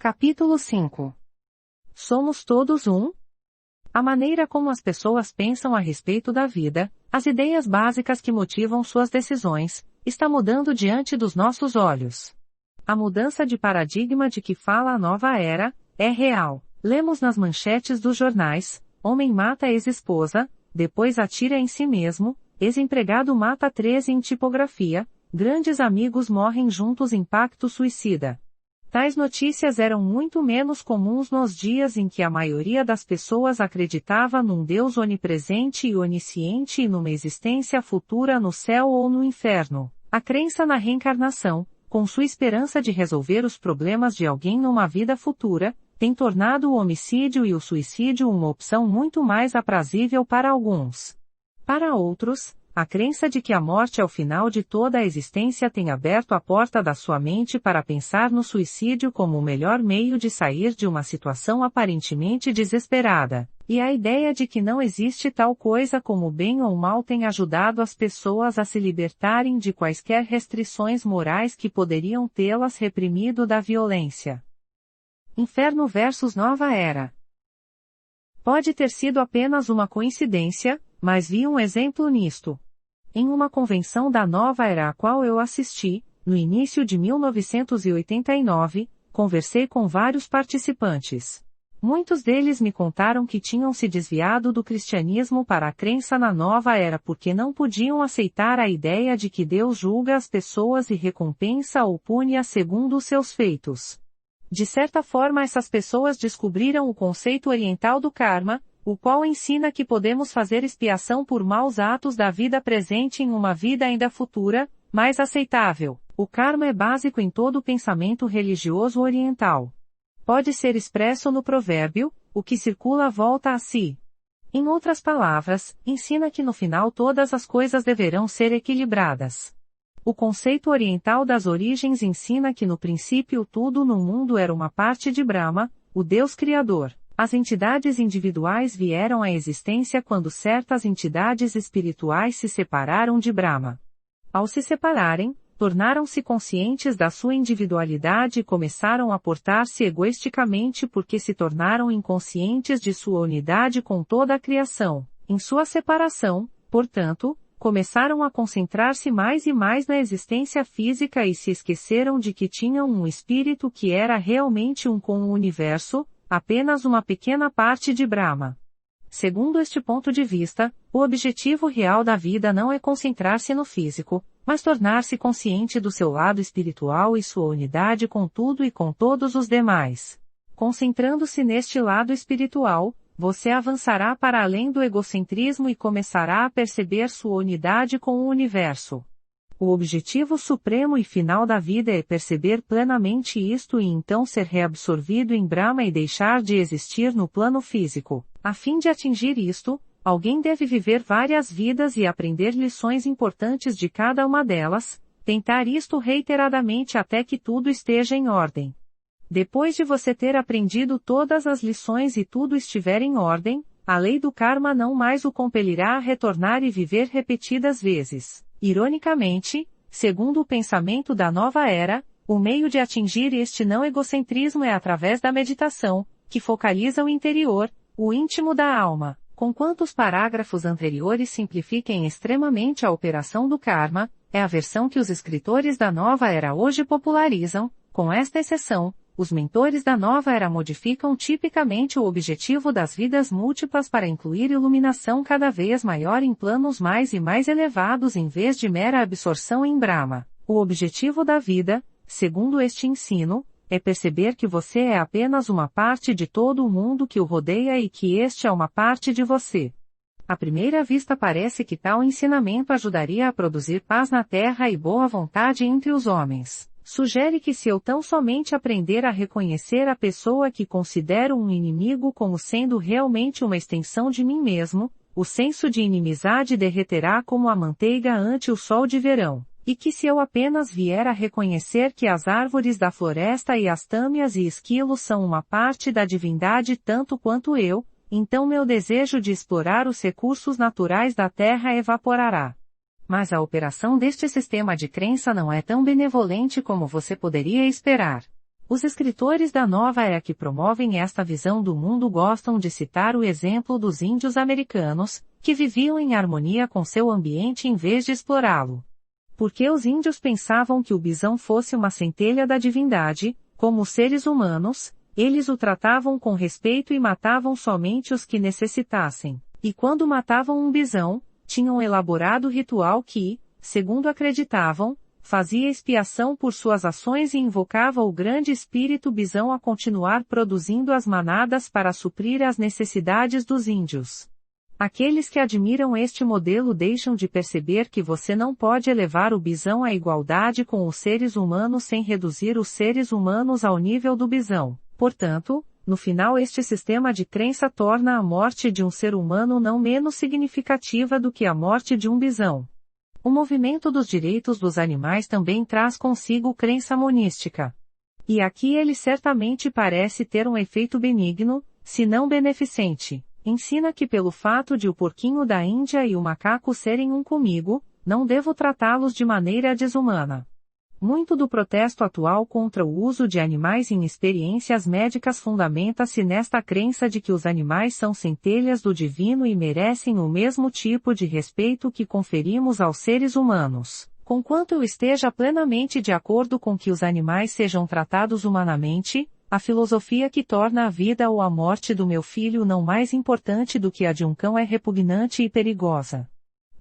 Capítulo 5. Somos todos um? A maneira como as pessoas pensam a respeito da vida, as ideias básicas que motivam suas decisões, está mudando diante dos nossos olhos. A mudança de paradigma de que fala a nova era, é real. Lemos nas manchetes dos jornais: homem mata ex-esposa, depois atira em si mesmo, ex-empregado mata 13 em tipografia, grandes amigos morrem juntos em pacto suicida. Tais notícias eram muito menos comuns nos dias em que a maioria das pessoas acreditava num Deus onipresente e onisciente e numa existência futura no céu ou no inferno. A crença na reencarnação, com sua esperança de resolver os problemas de alguém numa vida futura, tem tornado o homicídio e o suicídio uma opção muito mais aprazível para alguns. Para outros, a crença de que a morte é o final de toda a existência tem aberto a porta da sua mente para pensar no suicídio como o melhor meio de sair de uma situação aparentemente desesperada, e a ideia de que não existe tal coisa como bem ou mal tem ajudado as pessoas a se libertarem de quaisquer restrições morais que poderiam tê-las reprimido da violência. Inferno versus Nova Era. Pode ter sido apenas uma coincidência, mas vi um exemplo nisto. Em uma convenção da Nova Era a qual eu assisti, no início de 1989, conversei com vários participantes. Muitos deles me contaram que tinham se desviado do cristianismo para a crença na Nova Era porque não podiam aceitar a ideia de que Deus julga as pessoas e recompensa ou pune-as segundo os seus feitos. De certa forma, essas pessoas descobriram o conceito oriental do karma, o qual ensina que podemos fazer expiação por maus atos da vida presente em uma vida ainda futura, mais aceitável. O karma é básico em todo o pensamento religioso oriental. Pode ser expresso no provérbio: o que circula volta a si. Em outras palavras, ensina que no final todas as coisas deverão ser equilibradas. O conceito oriental das origens ensina que no princípio tudo no mundo era uma parte de Brahma, o Deus Criador. As entidades individuais vieram à existência quando certas entidades espirituais se separaram de Brahma. Ao se separarem, tornaram-se conscientes da sua individualidade e começaram a portar-se egoisticamente porque se tornaram inconscientes de sua unidade com toda a criação. Em sua separação, portanto, começaram a concentrar-se mais e mais na existência física e se esqueceram de que tinham um espírito que era realmente um com o universo, apenas uma pequena parte de Brahma. Segundo este ponto de vista, o objetivo real da vida não é concentrar-se no físico, mas tornar-se consciente do seu lado espiritual e sua unidade com tudo e com todos os demais. Concentrando-se neste lado espiritual, você avançará para além do egocentrismo e começará a perceber sua unidade com o universo. O objetivo supremo e final da vida é perceber plenamente isto e então ser reabsorvido em Brahma e deixar de existir no plano físico. A fim de atingir isto, alguém deve viver várias vidas e aprender lições importantes de cada uma delas, tentar isto reiteradamente até que tudo esteja em ordem. Depois de você ter aprendido todas as lições e tudo estiver em ordem, a lei do karma não mais o compelirá a retornar e viver repetidas vezes. Ironicamente, segundo o pensamento da nova era, o meio de atingir este não egocentrismo é através da meditação, que focaliza o interior, o íntimo da alma. Conquanto os parágrafos anteriores simplifiquem extremamente a operação do karma, é a versão que os escritores da nova era hoje popularizam. Com esta exceção, os mentores da nova era modificam tipicamente o objetivo das vidas múltiplas para incluir iluminação cada vez maior em planos mais e mais elevados em vez de mera absorção em Brahma. O objetivo da vida, segundo este ensino, é perceber que você é apenas uma parte de todo o mundo que o rodeia e que este é uma parte de você. À primeira vista parece que tal ensinamento ajudaria a produzir paz na terra e boa vontade entre os homens. Sugere que se eu tão somente aprender a reconhecer a pessoa que considero um inimigo como sendo realmente uma extensão de mim mesmo, o senso de inimizade derreterá como a manteiga ante o sol de verão, e que se eu apenas vier a reconhecer que as árvores da floresta e as tâmias e esquilos são uma parte da divindade tanto quanto eu, então meu desejo de explorar os recursos naturais da terra evaporará. Mas a operação deste sistema de crença não é tão benevolente como você poderia esperar. Os escritores da nova era que promovem esta visão do mundo gostam de citar o exemplo dos índios americanos, que viviam em harmonia com seu ambiente em vez de explorá-lo. Porque os índios pensavam que o bisão fosse uma centelha da divindade, como os seres humanos, eles o tratavam com respeito e matavam somente os que necessitassem. E quando matavam um bisão, tinham elaborado ritual que, segundo acreditavam, fazia expiação por suas ações e invocava o grande espírito bisão a continuar produzindo as manadas para suprir as necessidades dos índios. Aqueles que admiram este modelo deixam de perceber que você não pode elevar o bisão à igualdade com os seres humanos sem reduzir os seres humanos ao nível do bisão. Portanto, no final este sistema de crença torna a morte de um ser humano não menos significativa do que a morte de um bisão. O movimento dos direitos dos animais também traz consigo crença monística. E aqui ele certamente parece ter um efeito benigno, se não beneficente. Ensina que pelo fato de o porquinho da Índia e o macaco serem um comigo, não devo tratá-los de maneira desumana. Muito do protesto atual contra o uso de animais em experiências médicas fundamenta-se nesta crença de que os animais são centelhas do divino e merecem o mesmo tipo de respeito que conferimos aos seres humanos. Conquanto eu esteja plenamente de acordo com que os animais sejam tratados humanamente, a filosofia que torna a vida ou a morte do meu filho não mais importante do que a de um cão é repugnante e perigosa.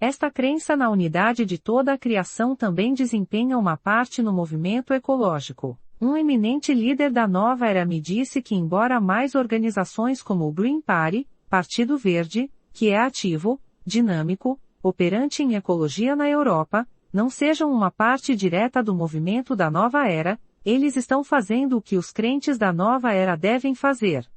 Esta crença na unidade de toda a criação também desempenha uma parte no movimento ecológico. Um eminente líder da nova era me disse que embora mais organizações como o Green Party, Partido Verde, que é ativo, dinâmico, operante em ecologia na Europa, não sejam uma parte direta do movimento da nova era, eles estão fazendo o que os crentes da nova era devem fazer.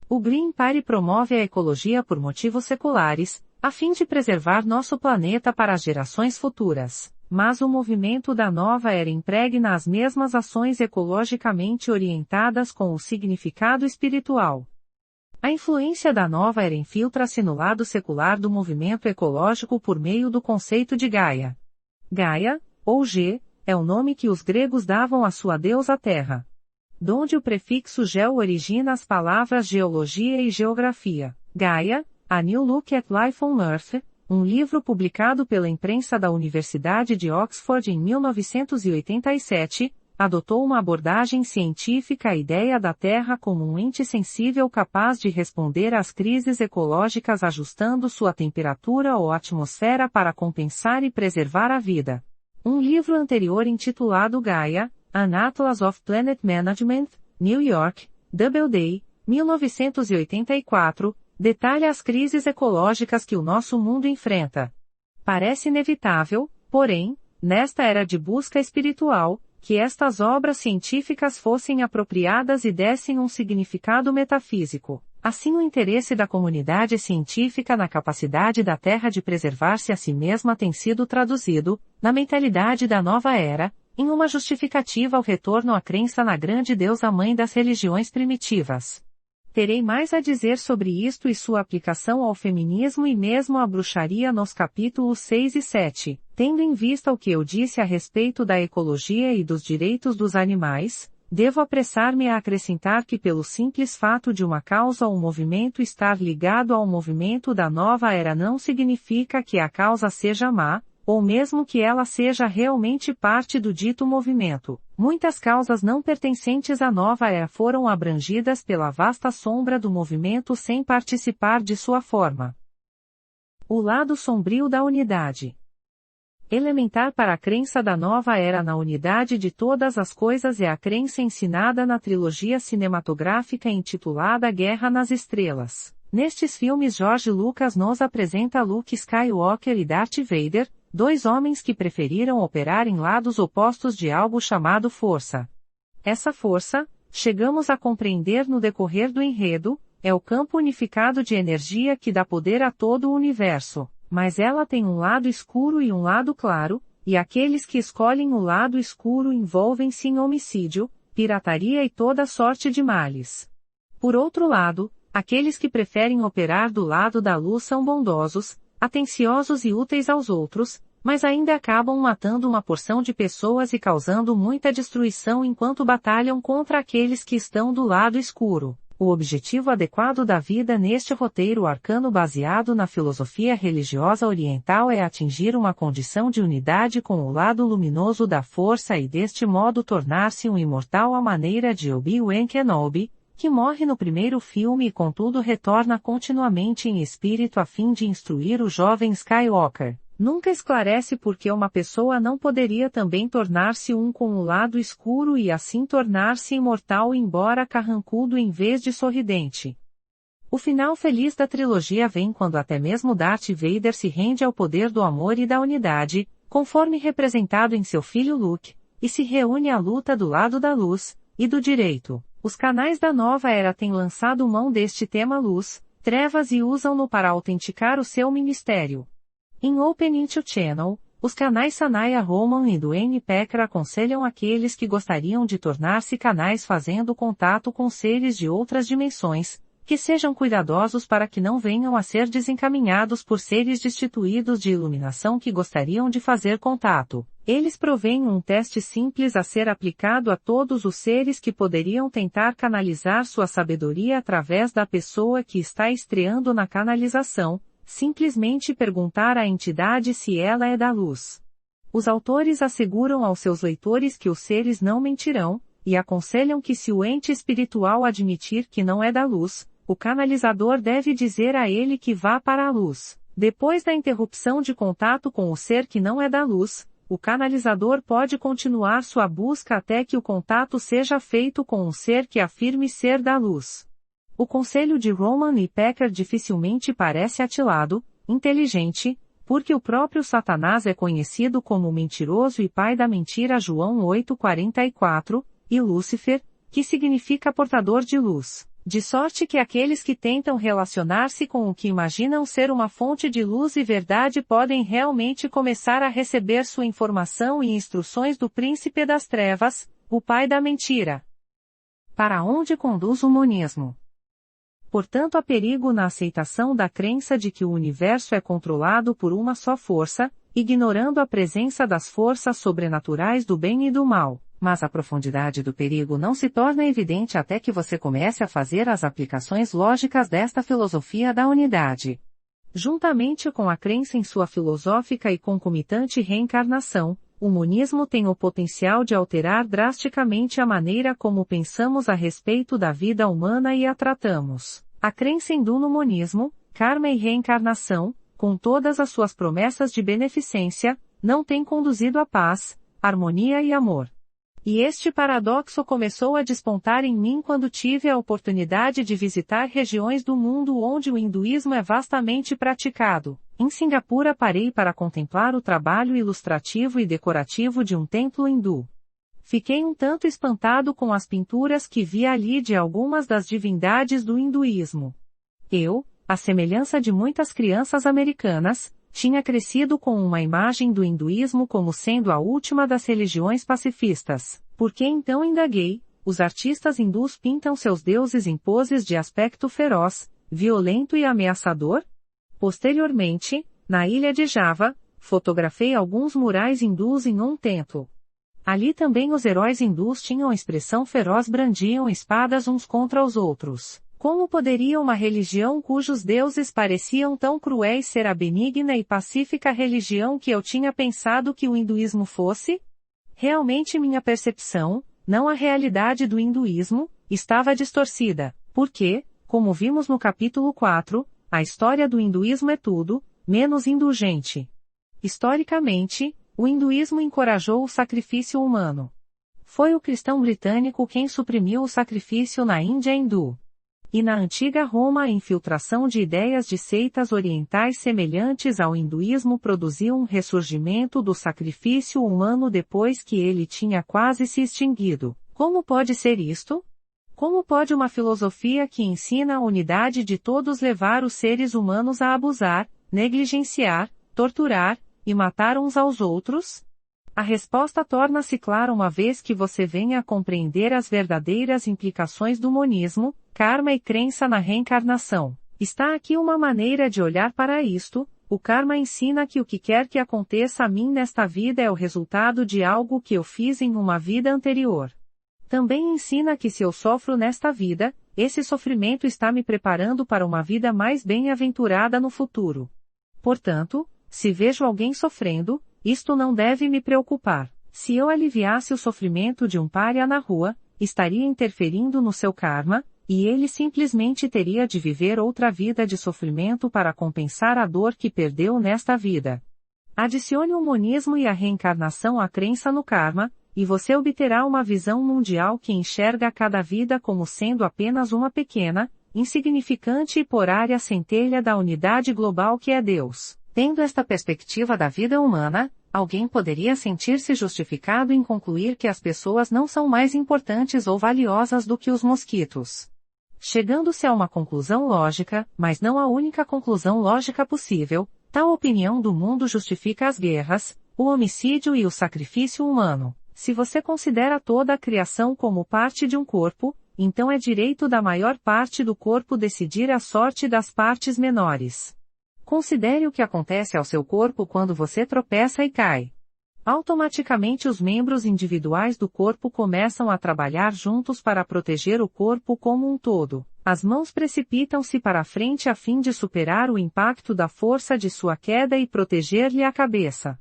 O Green Party promove a ecologia por motivos seculares, a fim de preservar nosso planeta para as gerações futuras, mas o movimento da nova era impregna as mesmas ações ecologicamente orientadas com o significado espiritual. A influência da nova era infiltra-se no lado secular do movimento ecológico por meio do conceito de Gaia. Gaia, ou G, é o nome que os gregos davam à sua deusa Terra. Donde o prefixo geo origina as palavras geologia e geografia. Gaia, A New Look at Life on Earth, um livro publicado pela imprensa da Universidade de Oxford em 1987, adotou uma abordagem científica à ideia da Terra como um ente sensível capaz de responder às crises ecológicas ajustando sua temperatura ou atmosfera para compensar e preservar a vida. Um livro anterior intitulado Gaia, An Atlas of Planet Management, New York, Doubleday, 1984, detalha as crises ecológicas que o nosso mundo enfrenta. Parece inevitável, porém, nesta era de busca espiritual, que estas obras científicas fossem apropriadas e dessem um significado metafísico. Assim, o interesse da comunidade científica na capacidade da Terra de preservar-se a si mesma tem sido traduzido, na mentalidade da nova era, em uma justificativa ao retorno à crença na grande deusa mãe das religiões primitivas. Terei mais a dizer sobre isto e sua aplicação ao feminismo e mesmo à bruxaria nos capítulos 6 e 7, tendo em vista o que eu disse a respeito da ecologia e dos direitos dos animais, devo apressar-me a acrescentar que pelo simples fato de uma causa ou movimento estar ligado ao movimento da nova era não significa que a causa seja má, ou mesmo que ela seja realmente parte do dito movimento. Muitas causas não pertencentes à nova era foram abrangidas pela vasta sombra do movimento sem participar de sua forma. O lado sombrio da unidade. Elementar para a crença da nova era na unidade de todas as coisas é a crença ensinada na trilogia cinematográfica intitulada Guerra nas Estrelas. Nestes filmes George Lucas nos apresenta Luke Skywalker e Darth Vader, dois homens que preferiram operar em lados opostos de algo chamado força. Essa força, chegamos a compreender no decorrer do enredo, é o campo unificado de energia que dá poder a todo o universo, mas ela tem um lado escuro e um lado claro, e aqueles que escolhem o lado escuro envolvem-se em homicídio, pirataria e toda sorte de males. Por outro lado, aqueles que preferem operar do lado da luz são bondosos, atenciosos e úteis aos outros, mas ainda acabam matando uma porção de pessoas e causando muita destruição enquanto batalham contra aqueles que estão do lado escuro. O objetivo adequado da vida neste roteiro arcano baseado na filosofia religiosa oriental é atingir uma condição de unidade com o lado luminoso da força e deste modo tornar-se um imortal à maneira de Obi-Wan Kenobi, que morre no primeiro filme e contudo retorna continuamente em espírito a fim de instruir o jovem Skywalker. Nunca esclarece por que uma pessoa não poderia também tornar-se um com o lado escuro e assim tornar-se imortal embora carrancudo em vez de sorridente. O final feliz da trilogia vem quando até mesmo Darth Vader se rende ao poder do amor e da unidade, conforme representado em seu filho Luke, e se reúne à luta do lado da luz e do direito. Os canais da nova era têm lançado mão deste tema luz, trevas e usam-no para autenticar o seu ministério. Em Open Into Channel, os canais Sanaya Roman e Duane Pecker aconselham aqueles que gostariam de tornar-se canais fazendo contato com seres de outras dimensões, que sejam cuidadosos para que não venham a ser desencaminhados por seres destituídos de iluminação que gostariam de fazer contato. Eles provêm um teste simples a ser aplicado a todos os seres que poderiam tentar canalizar sua sabedoria através da pessoa que está estreando na canalização. Simplesmente perguntar à entidade se ela é da luz. Os autores asseguram aos seus leitores que os seres não mentirão, e aconselham que se o ente espiritual admitir que não é da luz, o canalizador deve dizer a ele que vá para a luz. Depois da interrupção de contato com o ser que não é da luz, o canalizador pode continuar sua busca até que o contato seja feito com um ser que afirme ser da luz. O conselho de Roman e Pecker dificilmente parece atilado, inteligente, porque o próprio Satanás é conhecido como mentiroso e pai da mentira João 8,44, e Lúcifer, que significa portador de luz. De sorte que aqueles que tentam relacionar-se com o que imaginam ser uma fonte de luz e verdade podem realmente começar a receber sua informação e instruções do príncipe das trevas, o pai da mentira. Para onde conduz o monismo? Portanto, há perigo na aceitação da crença de que o universo é controlado por uma só força, ignorando a presença das forças sobrenaturais do bem e do mal. Mas a profundidade do perigo não se torna evidente até que você comece a fazer as aplicações lógicas desta filosofia da unidade. Juntamente com a crença em sua filosófica e concomitante reencarnação, o monismo tem o potencial de alterar drasticamente a maneira como pensamos a respeito da vida humana e a tratamos. A crença em monismo, karma e reencarnação, com todas as suas promessas de beneficência, não tem conduzido à paz, harmonia e amor. E este paradoxo começou a despontar em mim quando tive a oportunidade de visitar regiões do mundo onde o hinduísmo é vastamente praticado. Em Singapura parei para contemplar o trabalho ilustrativo e decorativo de um templo hindu. Fiquei um tanto espantado com as pinturas que vi ali de algumas das divindades do hinduísmo. Eu, à semelhança de muitas crianças americanas, tinha crescido com uma imagem do hinduísmo como sendo a última das religiões pacifistas. Por que então indaguei? Os artistas hindus pintam seus deuses em poses de aspecto feroz, violento e ameaçador? Posteriormente, na ilha de Java, fotografei alguns murais hindus em um templo. Ali também os heróis hindus tinham expressão feroz, brandiam espadas uns contra os outros. Como poderia uma religião cujos deuses pareciam tão cruéis ser a benigna e pacífica religião que eu tinha pensado que o hinduísmo fosse? Realmente minha percepção, não a realidade do hinduísmo, estava distorcida, porque, como vimos no capítulo 4, a história do hinduísmo é tudo, menos indulgente. Historicamente, o hinduísmo encorajou o sacrifício humano. Foi o cristão britânico quem suprimiu o sacrifício na Índia hindu. E na antiga Roma a infiltração de ideias de seitas orientais semelhantes ao hinduísmo produziu um ressurgimento do sacrifício humano depois que ele tinha quase se extinguido. Como pode ser isto? Como pode uma filosofia que ensina a unidade de todos levar os seres humanos a abusar, negligenciar, torturar e matar uns aos outros? A resposta torna-se clara uma vez que você venha a compreender as verdadeiras implicações do monismo, karma e crença na reencarnação. Está aqui uma maneira de olhar para isto, o karma ensina que o que quer que aconteça a mim nesta vida é o resultado de algo que eu fiz em uma vida anterior. Também ensina que se eu sofro nesta vida, esse sofrimento está me preparando para uma vida mais bem-aventurada no futuro. Portanto, se vejo alguém sofrendo, isto não deve me preocupar. Se eu aliviasse o sofrimento de um pária na rua, estaria interferindo no seu karma, e ele simplesmente teria de viver outra vida de sofrimento para compensar a dor que perdeu nesta vida. Adicione o monismo e a reencarnação à crença no karma, e você obterá uma visão mundial que enxerga cada vida como sendo apenas uma pequena, insignificante e porária centelha da unidade global que é Deus. Tendo esta perspectiva da vida humana, alguém poderia sentir-se justificado em concluir que as pessoas não são mais importantes ou valiosas do que os mosquitos. Chegando-se a uma conclusão lógica, mas não a única conclusão lógica possível, tal opinião do mundo justifica as guerras, o homicídio e o sacrifício humano. Se você considera toda a criação como parte de um corpo, então é direito da maior parte do corpo decidir a sorte das partes menores. Considere o que acontece ao seu corpo quando você tropeça e cai. Automaticamente os membros individuais do corpo começam a trabalhar juntos para proteger o corpo como um todo. As mãos precipitam-se para a frente a fim de superar o impacto da força de sua queda e proteger-lhe a cabeça.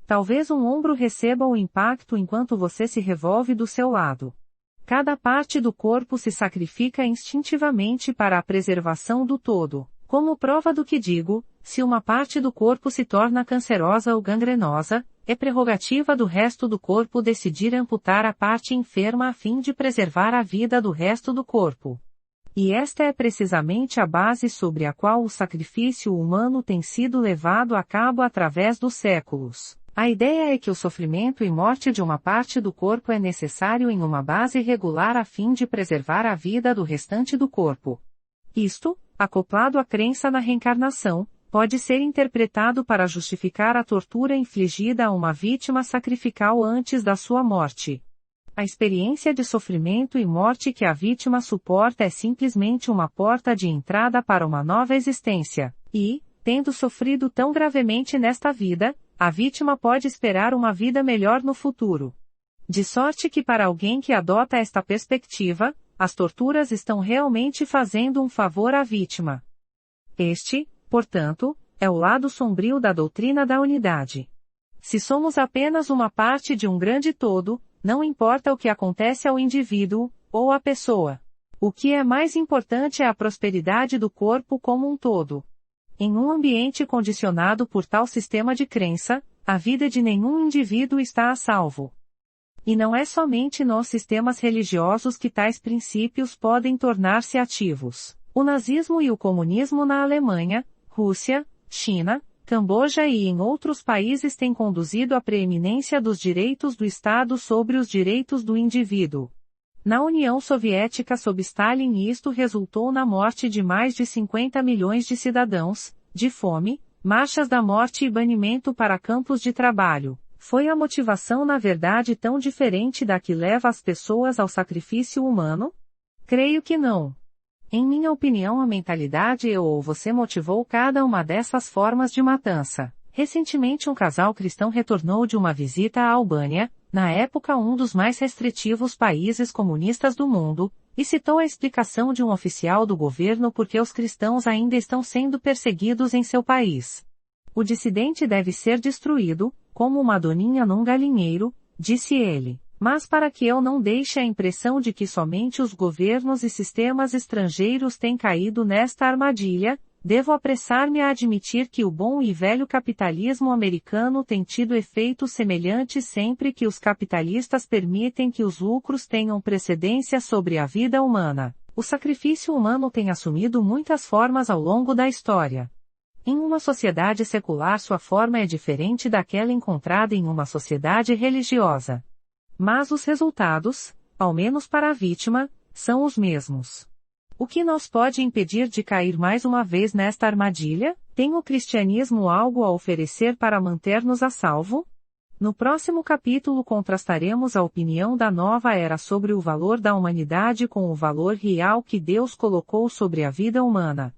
Talvez um ombro receba o impacto enquanto você se revolve do seu lado. Cada parte do corpo se sacrifica instintivamente para a preservação do todo. Como prova do que digo, se uma parte do corpo se torna cancerosa ou gangrenosa, é prerrogativa do resto do corpo decidir amputar a parte enferma a fim de preservar a vida do resto do corpo. E esta é precisamente a base sobre a qual o sacrifício humano tem sido levado a cabo através dos séculos. A ideia é que o sofrimento e morte de uma parte do corpo é necessário em uma base regular a fim de preservar a vida do restante do corpo. Isto, acoplado à crença na reencarnação, pode ser interpretado para justificar a tortura infligida a uma vítima sacrificial antes da sua morte. A experiência de sofrimento e morte que a vítima suporta é simplesmente uma porta de entrada para uma nova existência, e, tendo sofrido tão gravemente nesta vida, a vítima pode esperar uma vida melhor no futuro. De sorte que para alguém que adota esta perspectiva, as torturas estão realmente fazendo um favor à vítima. Este, portanto, é o lado sombrio da doutrina da unidade. Se somos apenas uma parte de um grande todo, não importa o que acontece ao indivíduo, ou à pessoa. O que é mais importante é a prosperidade do corpo como um todo. Em um ambiente condicionado por tal sistema de crença, a vida de nenhum indivíduo está a salvo. E não é somente nos sistemas religiosos que tais princípios podem tornar-se ativos. O nazismo e o comunismo na Alemanha, Rússia, China, Camboja e em outros países têm conduzido à preeminência dos direitos do Estado sobre os direitos do indivíduo. Na União Soviética sob Stalin isto resultou na morte de mais de 50 milhões de cidadãos, de fome, marchas da morte e banimento para campos de trabalho. Foi a motivação na verdade tão diferente da que leva as pessoas ao sacrifício humano? Creio que não. Em minha opinião a mentalidade ou você motivou cada uma dessas formas de matança. Recentemente um casal cristão retornou de uma visita à Albânia, na época um dos mais restritivos países comunistas do mundo, e citou a explicação de um oficial do governo porque os cristãos ainda estão sendo perseguidos em seu país. O dissidente deve ser destruído, como uma doninha num galinheiro, disse ele. Mas para que eu não deixe a impressão de que somente os governos e sistemas estrangeiros têm caído nesta armadilha, devo apressar-me a admitir que o bom e velho capitalismo americano tem tido efeitos semelhantes sempre que os capitalistas permitem que os lucros tenham precedência sobre a vida humana. O sacrifício humano tem assumido muitas formas ao longo da história. Em uma sociedade secular sua forma é diferente daquela encontrada em uma sociedade religiosa. Mas os resultados, ao menos para a vítima, são os mesmos. O que nos pode impedir de cair mais uma vez nesta armadilha? Tem o cristianismo algo a oferecer para manter-nos a salvo? No próximo capítulo contrastaremos a opinião da nova era sobre o valor da humanidade com o valor real que Deus colocou sobre a vida humana.